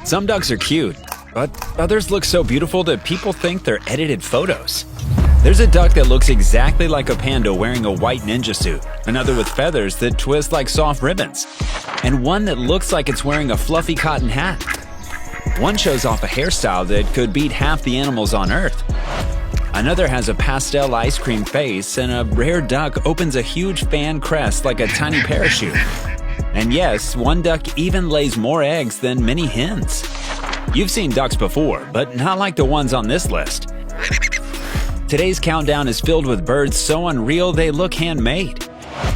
Some ducks are cute, but others look so beautiful that people think they're edited photos. There's a duck that looks exactly like a panda wearing a white ninja suit, another with feathers that twist like soft ribbons, and one that looks like it's wearing a fluffy cotton hat. One shows off a hairstyle that could beat half the animals on Earth. Another has a pastel ice cream face, and a rare duck opens a huge fan crest like a tiny parachute. And yes, one duck even lays more eggs than many hens. You've seen ducks before, but not like the ones on this list. Today's countdown is filled with birds so unreal they look handmade.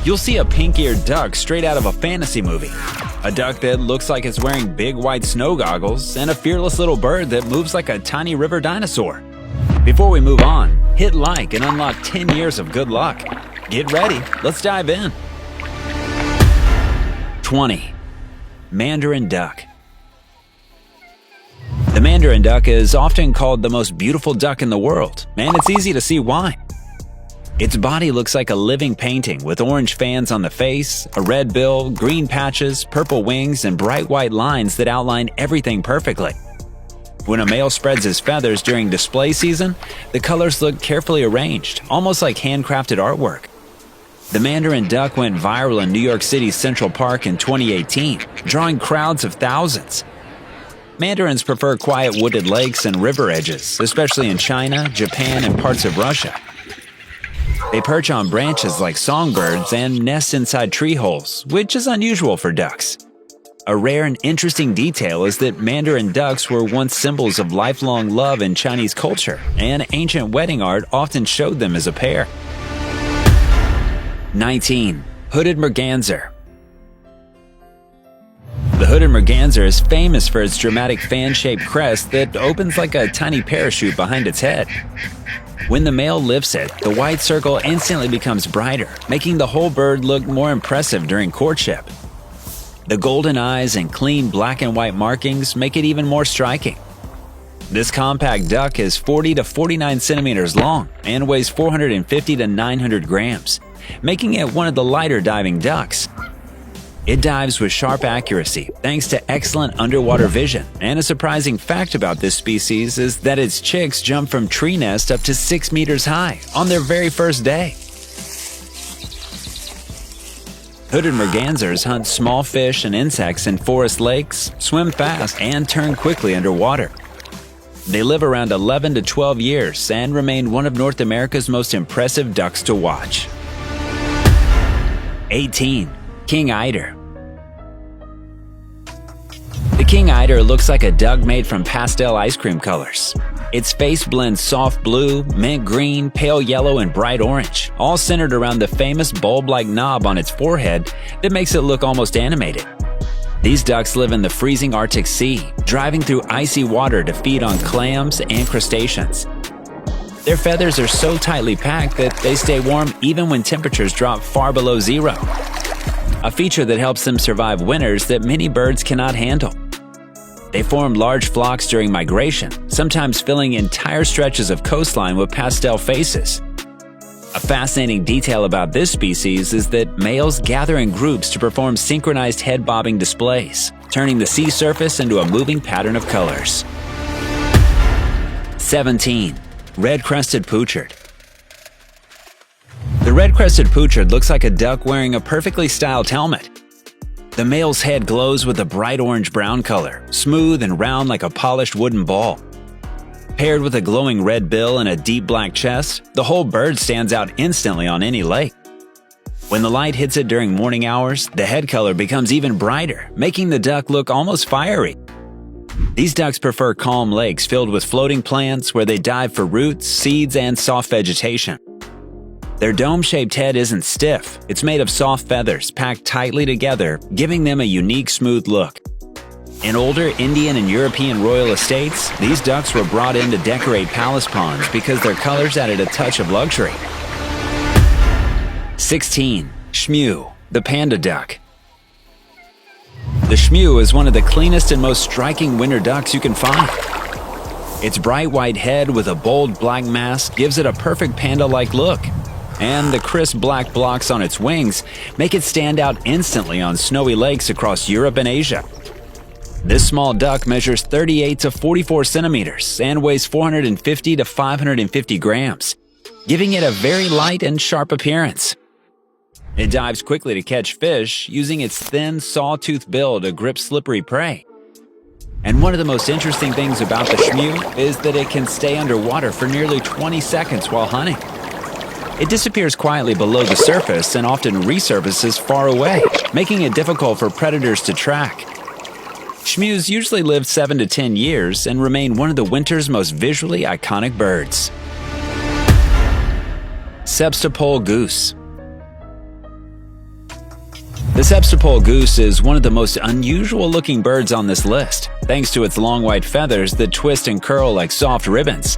You'll see a pink-eared duck straight out of a fantasy movie, a duck that looks like it's wearing big white snow goggles, and a fearless little bird that moves like a tiny river dinosaur. Before we move on, hit like and unlock 10 years of good luck. Get ready, let's dive in. 20. Mandarin duck. The mandarin duck is often called the most beautiful duck in the world, and it's easy to see why. Its body looks like a living painting with orange fans on the face, a red bill, green patches, purple wings, and bright white lines that outline everything perfectly. When a male spreads his feathers during display season, the colors look carefully arranged, almost like handcrafted artwork. The mandarin duck went viral in New York City's Central Park in 2018, drawing crowds of thousands. Mandarins prefer quiet wooded lakes and river edges, especially in China, Japan, and parts of Russia. They perch on branches like songbirds and nest inside tree holes, which is unusual for ducks. A rare and interesting detail is that mandarin ducks were once symbols of lifelong love in Chinese culture, and ancient wedding art often showed them as a pair. 19. Hooded merganser. The hooded merganser is famous for its dramatic fan-shaped crest that opens like a tiny parachute behind its head. When the male lifts it, the white circle instantly becomes brighter, making the whole bird look more impressive during courtship. The golden eyes and clean black and white markings make it even more striking. This compact duck is 40 to 49 centimeters long and weighs 450 to 900 grams, making it one of the lighter diving ducks. It dives with sharp accuracy thanks to excellent underwater vision, and a surprising fact about this species is that its chicks jump from tree nest up to 6 meters high on their very first day. Hooded mergansers hunt small fish and insects in forest lakes, swim fast, and turn quickly underwater. They live around 11 to 12 years and remain one of North America's most impressive ducks to watch. 18. King eider. The king eider looks like a duck made from pastel ice cream colors. Its face blends soft blue, mint green, pale yellow, and bright orange, all centered around the famous bulb-like knob on its forehead that makes it look almost animated. These ducks live in the freezing Arctic Sea, driving through icy water to feed on clams and crustaceans. Their feathers are so tightly packed that they stay warm even when temperatures drop far below zero, a feature that helps them survive winters that many birds cannot handle. They form large flocks during migration, sometimes filling entire stretches of coastline with pastel faces. A fascinating detail about this species is that males gather in groups to perform synchronized head-bobbing displays, turning the sea surface into a moving pattern of colors. 17. Red-crested poochard. The red-crested poochard looks like a duck wearing a perfectly styled helmet. The male's head glows with a bright orange-brown color, smooth and round like a polished wooden ball. Paired with a glowing red bill and a deep black chest, the whole bird stands out instantly on any lake. When the light hits it during morning hours, the head color becomes even brighter, making the duck look almost fiery. These ducks prefer calm lakes filled with floating plants where they dive for roots, seeds, and soft vegetation. Their dome-shaped head isn't stiff, it's made of soft feathers packed tightly together, giving them a unique smooth look. In older Indian and European royal estates, these ducks were brought in to decorate palace ponds because their colors added a touch of luxury. 16. Shmew, the panda duck. The shmew is one of the cleanest and most striking winter ducks you can find. Its bright white head with a bold black mask gives it a perfect panda-like look, and the crisp black blocks on its wings make it stand out instantly on snowy lakes across Europe and Asia. This small duck measures 38 to 44 centimeters and weighs 450 to 550 grams, giving it a very light and sharp appearance. It dives quickly to catch fish, using its thin, sawtooth bill to grip slippery prey. And one of the most interesting things about the shmew is that it can stay underwater for nearly 20 seconds while hunting. It disappears quietly below the surface and often resurfaces far away, making it difficult for predators to track. Shmews usually live 7 to 10 years and remain one of the winter's most visually iconic birds. Sebastopol goose. The Sebastopol goose is one of the most unusual-looking birds on this list, thanks to its long white feathers that twist and curl like soft ribbons.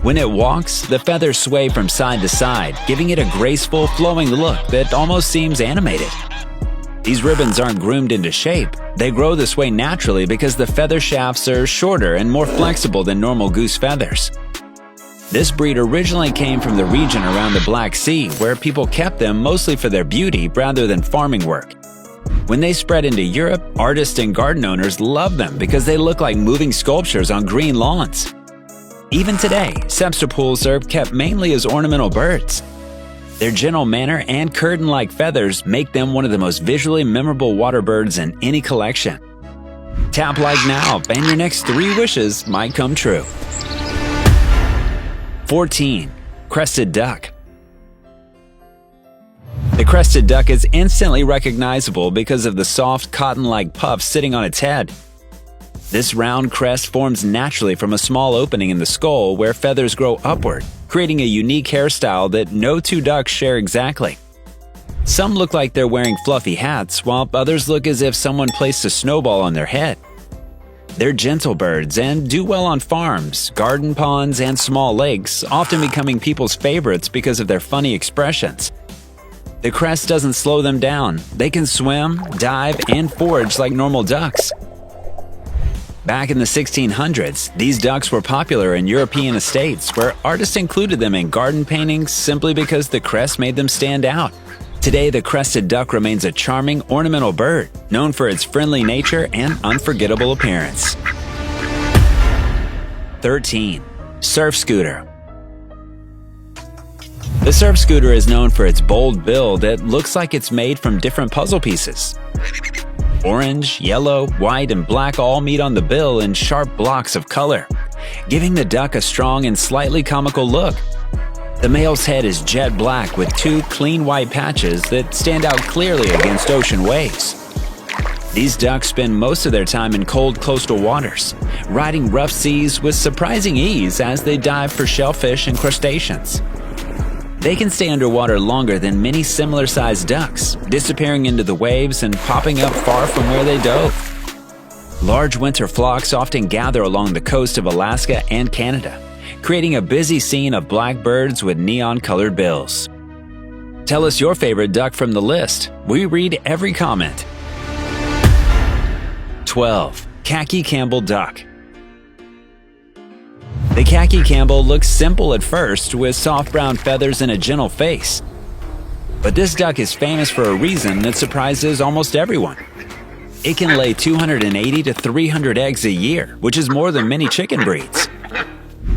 When it walks, the feathers sway from side to side, giving it a graceful, flowing look that almost seems animated. These ribbons aren't groomed into shape. They grow this way naturally because the feather shafts are shorter and more flexible than normal goose feathers. This breed originally came from the region around the Black Sea, where people kept them mostly for their beauty rather than farming work. When they spread into Europe, artists and garden owners love them because they look like moving sculptures on green lawns. Even today, Sebastopols are kept mainly as ornamental birds. Their gentle manner and curtain-like feathers make them one of the most visually memorable water birds in any collection. Tap like now, and your next 3 wishes might come true. 14. Crested duck. The crested duck is instantly recognizable because of the soft, cotton-like puff sitting on its head. This round crest forms naturally from a small opening in the skull where feathers grow upward, creating a unique hairstyle that no 2 ducks share exactly. Some look like they're wearing fluffy hats, while others look as if someone placed a snowball on their head. They're gentle birds and do well on farms, garden ponds, and small lakes, often becoming people's favorites because of their funny expressions. The crest doesn't slow them down. They can swim, dive, and forage like normal ducks. Back in the 1600s, these ducks were popular in European estates where artists included them in garden paintings simply because the crest made them stand out. Today, the crested duck remains a charming ornamental bird, known for its friendly nature and unforgettable appearance. 13. Surf scooter. The surf scooter is known for its bold bill that looks like it's made from different puzzle pieces. Orange, yellow, white, and black all meet on the bill in sharp blocks of color, giving the duck a strong and slightly comical look. The male's head is jet black with 2 clean white patches that stand out clearly against ocean waves. These ducks spend most of their time in cold coastal waters, riding rough seas with surprising ease as they dive for shellfish and crustaceans. They can stay underwater longer than many similar-sized ducks, disappearing into the waves and popping up far from where they dove. Large winter flocks often gather along the coast of Alaska and Canada, creating a busy scene of black birds with neon-colored bills. Tell us your favorite duck from the list. We read every comment. 12. Khaki Campbell duck. The khaki Campbell looks simple at first, with soft brown feathers and a gentle face. But this duck is famous for a reason that surprises almost everyone. It can lay 280 to 300 eggs a year, which is more than many chicken breeds.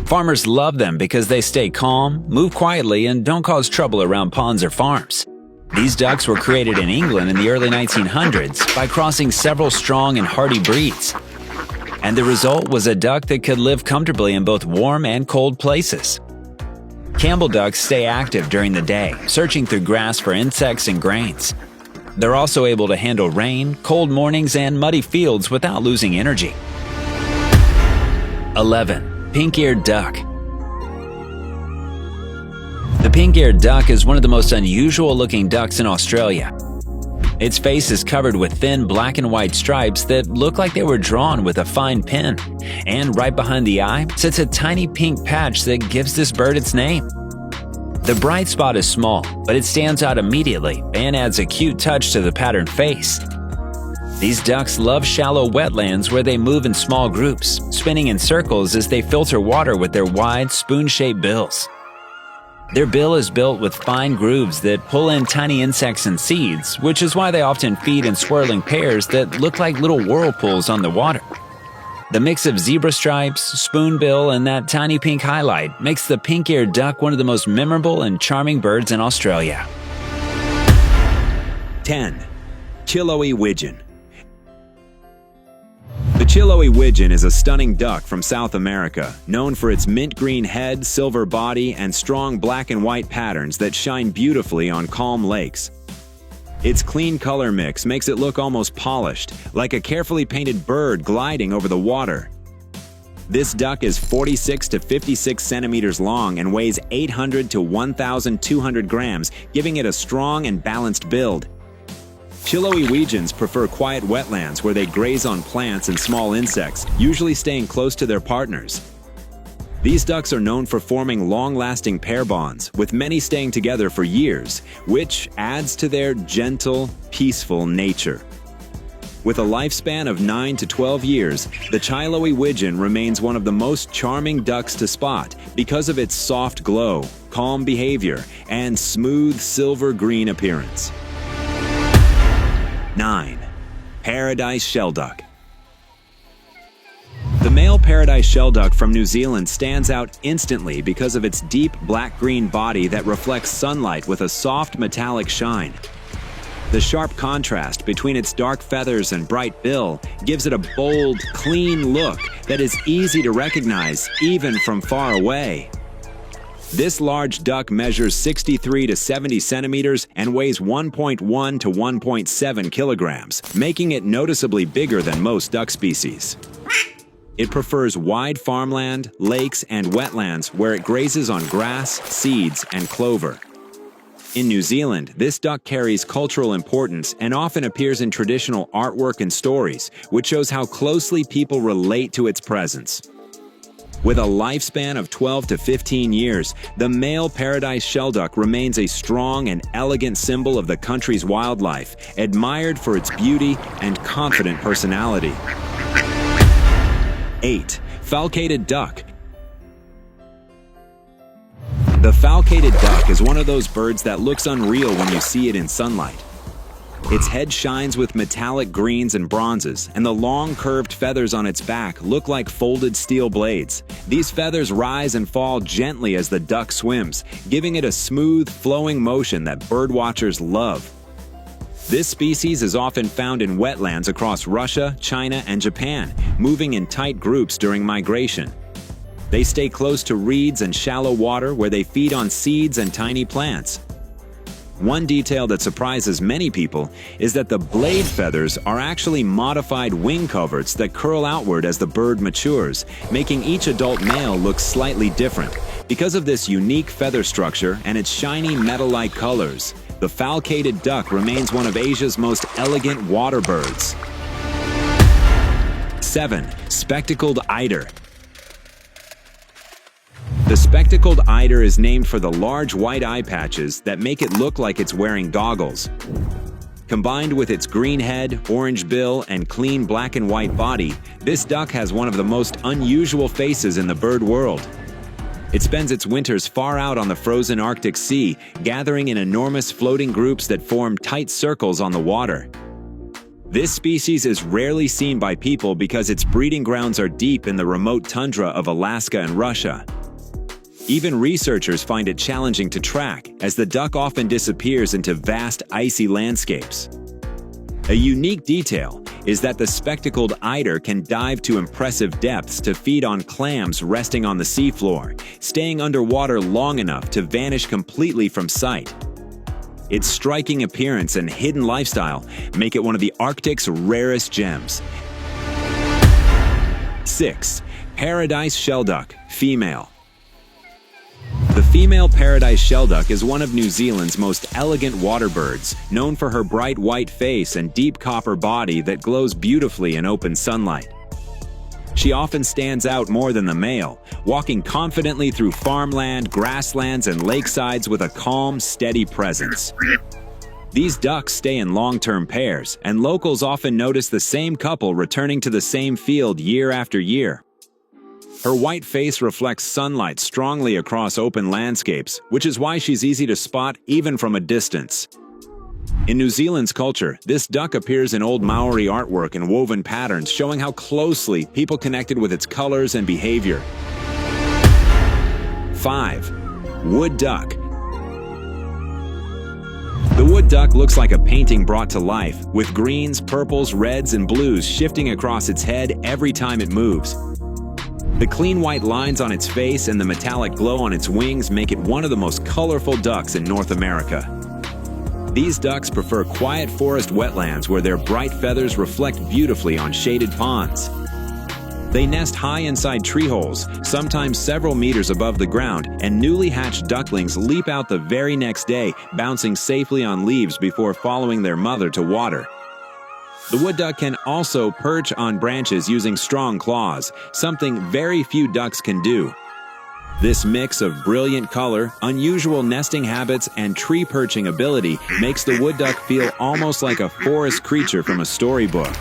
Farmers love them because they stay calm, move quietly, and don't cause trouble around ponds or farms. These ducks were created in England in the early 1900s by crossing several strong and hardy breeds. And the result was a duck that could live comfortably in both warm and cold places. Campbell ducks stay active during the day, searching through grass for insects and grains. They're also able to handle rain, cold mornings, and muddy fields without losing energy. 11. Pink-eared duck. The pink-eared duck is one of the most unusual-looking ducks in Australia. Its face is covered with thin black and white stripes that look like they were drawn with a fine pen, and right behind the eye sits a tiny pink patch that gives this bird its name. The bright spot is small, but it stands out immediately and adds a cute touch to the patterned face. These ducks love shallow wetlands where they move in small groups, spinning in circles as they filter water with their wide, spoon-shaped bills. Their bill is built with fine grooves that pull in tiny insects and seeds, which is why they often feed in swirling pairs that look like little whirlpools on the water. The mix of zebra stripes, spoonbill, and that tiny pink highlight makes the pink-eared duck one of the most memorable and charming birds in Australia. 10. Chiloe widgeon. The Chiloe widgeon is a stunning duck from South America, known for its mint green head, silver body, and strong black and white patterns that shine beautifully on calm lakes. Its clean color mix makes it look almost polished, like a carefully painted bird gliding over the water. This duck is 46 to 56 centimeters long and weighs 800 to 1,200 grams, giving it a strong and balanced build. Chiloe widgeons prefer quiet wetlands where they graze on plants and small insects, usually staying close to their partners. These ducks are known for forming long-lasting pair bonds, with many staying together for years, which adds to their gentle, peaceful nature. With a lifespan of 9 to 12 years, the Chiloe widgeon remains one of the most charming ducks to spot because of its soft glow, calm behavior, and smooth silver-green appearance. 9. Paradise shelduck. The male paradise shelduck from New Zealand stands out instantly because of its deep black-green body that reflects sunlight with a soft metallic shine. The sharp contrast between its dark feathers and bright bill gives it a bold, clean look that is easy to recognize even from far away. This large duck measures 63 to 70 centimeters and weighs 1.1 to 1.7 kilograms, making it noticeably bigger than most duck species. It prefers wide farmland, lakes, and wetlands where it grazes on grass, seeds, and clover. In New Zealand, this duck carries cultural importance and often appears in traditional artwork and stories, which shows how closely people relate to its presence. With a lifespan of 12 to 15 years, the male paradise shelduck remains a strong and elegant symbol of the country's wildlife, admired for its beauty and confident personality. 8. Falcated duck. The falcated duck is one of those birds that looks unreal when you see it in sunlight. Its head shines with metallic greens and bronzes, and the long curved feathers on its back look like folded steel blades. These feathers rise and fall gently as the duck swims, giving it a smooth, flowing motion that birdwatchers love. This species is often found in wetlands across Russia, China, and Japan, moving in tight groups during migration. They stay close to reeds and shallow water where they feed on seeds and tiny plants. One detail that surprises many people is that the blade feathers are actually modified wing coverts that curl outward as the bird matures, making each adult male look slightly different. Because of this unique feather structure and its shiny metal-like colors, the falcated duck remains one of Asia's most elegant water birds. 7. Spectacled eider. The spectacled eider is named for the large white eye patches that make it look like it's wearing goggles. Combined with its green head, orange bill, and clean black and white body, this duck has one of the most unusual faces in the bird world. It spends its winters far out on the frozen Arctic Sea, gathering in enormous floating groups that form tight circles on the water. This species is rarely seen by people because its breeding grounds are deep in the remote tundra of Alaska and Russia. Even researchers find it challenging to track, as the duck often disappears into vast icy landscapes. A unique detail is that the spectacled eider can dive to impressive depths to feed on clams resting on the seafloor, staying underwater long enough to vanish completely from sight. Its striking appearance and hidden lifestyle make it one of the Arctic's rarest gems. 6. Paradise shelduck, female. The female paradise shelduck is one of New Zealand's most elegant water birds, known for her bright white face and deep copper body that glows beautifully in open sunlight. She often stands out more than the male, walking confidently through farmland, grasslands, and lakesides with a calm, steady presence. These ducks stay in long-term pairs, and locals often notice the same couple returning to the same field year after year. Her white face reflects sunlight strongly across open landscapes, which is why she's easy to spot even from a distance. In New Zealand's culture, this duck appears in old Maori artwork and woven patterns showing how closely people connected with its colors and behavior. 5. Wood duck. The wood duck looks like a painting brought to life, with greens, purples, reds, and blues shifting across its head every time it moves. The clean white lines on its face and the metallic glow on its wings make it one of the most colorful ducks in North America. These ducks prefer quiet forest wetlands where their bright feathers reflect beautifully on shaded ponds. They nest high inside tree holes, sometimes several meters above the ground, and newly hatched ducklings leap out the very next day, bouncing safely on leaves before following their mother to water. The wood duck can also perch on branches using strong claws, something very few ducks can do. This mix of brilliant color, unusual nesting habits, and tree perching ability makes the wood duck feel almost like a forest creature from a storybook.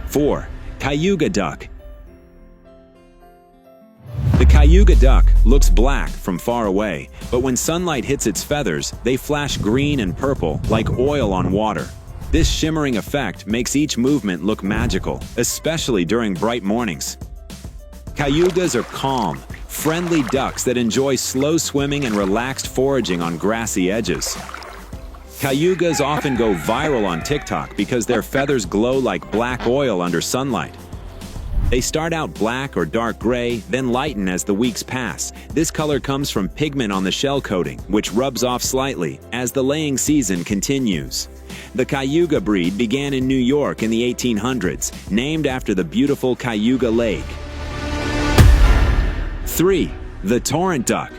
4. Cayuga duck. The cayuga duck looks black from far away, but when sunlight hits its feathers, they flash green and purple like oil on water. This shimmering effect makes each movement look magical, especially during bright mornings. Cayugas are calm, friendly ducks that enjoy slow swimming and relaxed foraging on grassy edges. Cayugas often go viral on TikTok because their feathers glow like black oil under sunlight. They start out black or dark gray, then lighten as the weeks pass. This color comes from pigment on the shell coating, which rubs off slightly as the laying season continues. The Cayuga breed began in New York in the 1800s, named after the beautiful Cayuga Lake. 3. The torrent duck.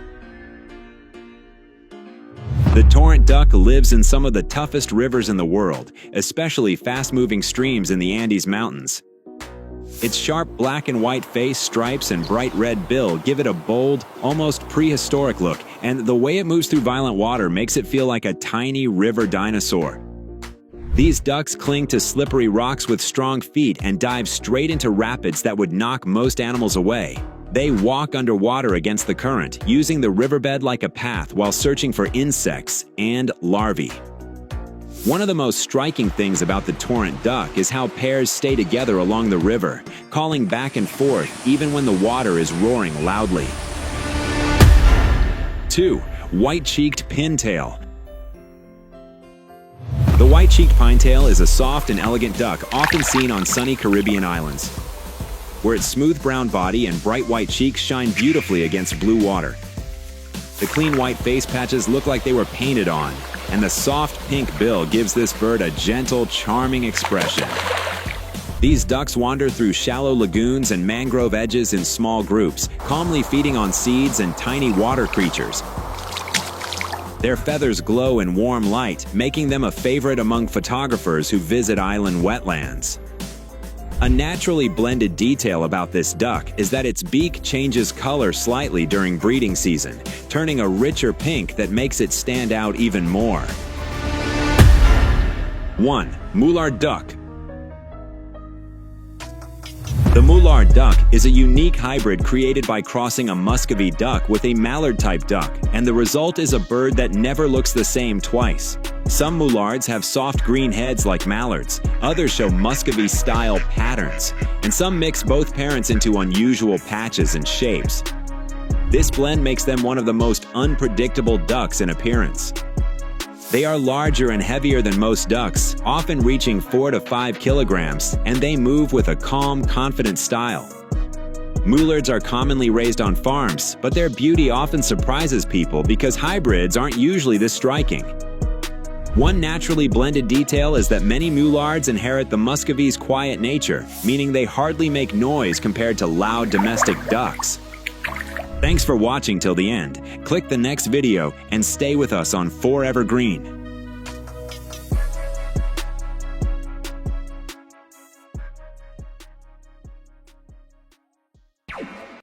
The torrent duck lives in some of the toughest rivers in the world, especially fast-moving streams in the Andes Mountains. Its sharp black and white face, stripes, and bright red bill give it a bold, almost prehistoric look, and the way it moves through violent water makes it feel like a tiny river dinosaur. These ducks cling to slippery rocks with strong feet and dive straight into rapids that would knock most animals away. They walk underwater against the current, using the riverbed like a path while searching for insects and larvae. One of the most striking things about the torrent duck is how pairs stay together along the river, calling back and forth even when the water is roaring loudly. 2. White-cheeked pintail. The white-cheeked pintail is a soft and elegant duck often seen on sunny Caribbean islands, where its smooth brown body and bright white cheeks shine beautifully against blue water. The clean white face patches look like they were painted on, and the soft pink bill gives this bird a gentle, charming expression. These ducks wander through shallow lagoons and mangrove edges in small groups, calmly feeding on seeds and tiny water creatures. Their feathers glow in warm light, making them a favorite among photographers who visit island wetlands. A naturally blended detail about this duck is that its beak changes color slightly during breeding season, turning a richer pink that makes it stand out even more. 1. Mullard duck. The mullard duck is a unique hybrid created by crossing a Muscovy duck with a mallard-type duck, and the result is a bird that never looks the same twice. Some mullards have soft green heads like mallards, others show Muscovy-style patterns, and some mix both parents into unusual patches and shapes. This blend makes them one of the most unpredictable ducks in appearance. They are larger and heavier than most ducks, often reaching 4 to 5 kilograms, and they move with a calm, confident style. Mullards are commonly raised on farms, but their beauty often surprises people because hybrids aren't usually this striking. One naturally blended detail is that many mullards inherit the Muscovy's quiet nature, meaning they hardly make noise compared to loud domestic ducks. Thanks for watching till the end. Click the next video and stay with us on Forever Green.